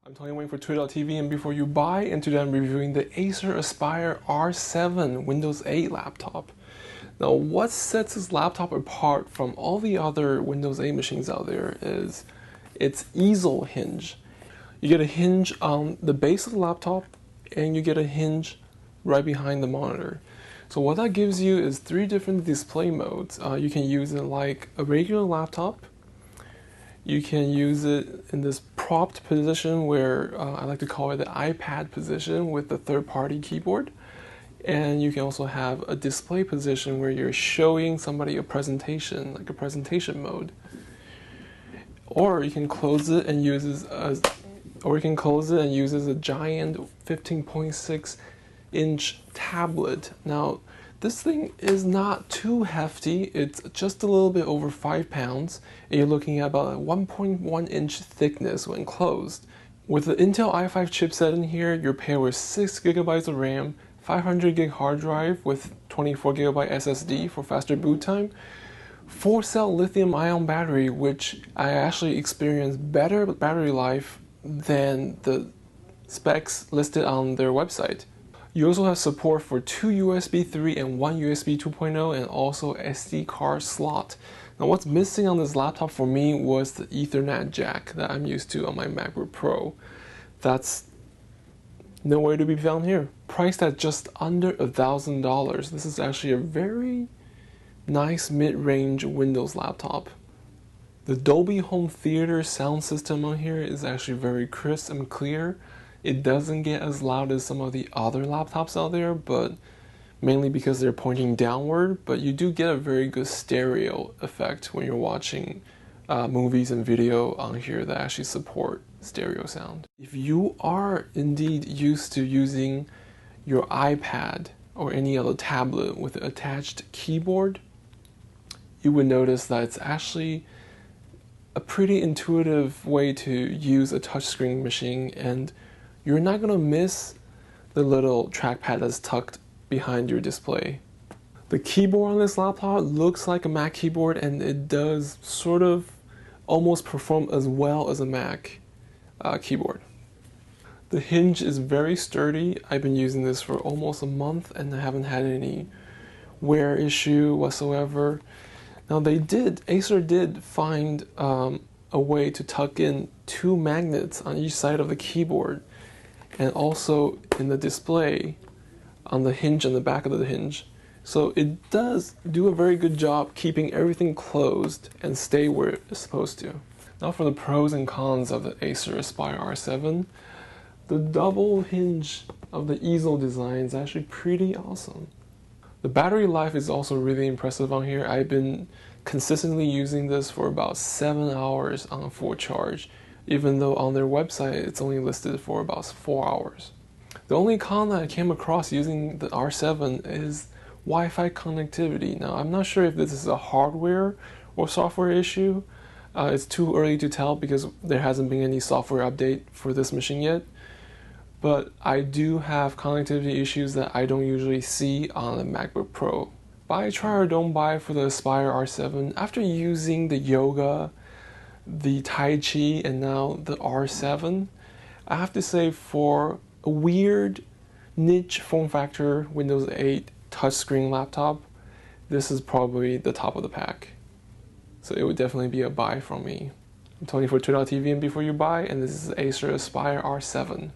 I'm Tony waiting for Twitter.tv, and before you buy, and today I'm reviewing the Acer Aspire R7 Windows 8 laptop. Now, what sets this laptop apart from all the other Windows 8 machines out there is its Ezel Hinge. You get a hinge on the base of the laptop, and you get a hinge right behind the monitor. So what that gives you is 3 different display modes. You can use it like a regular laptop. You can use it in this propped position where I like to call it the iPad position with the third-party keyboard. And you can also have a display position where you're showing somebody a presentation, like a presentation mode. Or you can close it and use it as a giant 15.6-inch tablet. Now, this thing is not too hefty. It's just a little bit over 5 pounds, and you're looking at about a 1.1-inch thickness when closed. With the Intel i5 chipset in here, you're paired with 6 GB of RAM, 500 gig hard drive with 24 GB SSD for faster boot time, 4-cell lithium-ion battery, which I actually experienced better battery life than the specs listed on their website. You also have support for 2 USB 3 and 1 USB 2.0 and also SD card slot. Now, what's missing on this laptop for me was the Ethernet jack that I'm used to on my MacBook Pro. That's nowhere to be found here. Priced at just under $1,000. This is actually a very nice mid-range Windows laptop. The Dolby Home Theater sound system on here is actually very crisp and clear. It doesn't get as loud as some of the other laptops out there, but mainly because they're pointing downward, but you do get a very good stereo effect when you're watching movies and video on here that actually support stereo sound. If you are indeed used to using your iPad or any other tablet with an attached keyboard, you would notice that it's actually a pretty intuitive way to use a touchscreen machine, and you're not going to miss the little trackpad that's tucked behind your display. The keyboard on this laptop looks like a Mac keyboard, and it does sort of almost perform as well as a Mac keyboard. The hinge is very sturdy. I've been using this for almost a month and I haven't had any wear issue whatsoever. Now, Acer did find a way to tuck in 2 magnets on each side of the keyboard, and also in the display on the hinge on the back of the hinge. So it does do a very good job keeping everything closed and stay where it's supposed to. Now for the pros and cons of the Acer Aspire R7. The double hinge of the Ezel design is actually pretty awesome. The battery life is also really impressive on here. I've been consistently using this for about 7 hours on a full charge, even though on their website it's only listed for about 4 hours. The only con that I came across using the R7 is Wi-Fi connectivity. Now, I'm not sure if this is a hardware or software issue. It's too early to tell because there hasn't been any software update for this machine yet. But I do have connectivity issues that I don't usually see on a MacBook Pro. Buy, try, or don't buy for the Aspire R7. After using the Yoga, the Tai Chi, and now the R7, I have to say, for a weird niche form factor Windows 8 touchscreen laptop, this is probably the top of the pack. So it would definitely be a buy from me. I'm Tony for Twitter.tv, and before you buy, and this is Acer Aspire R7.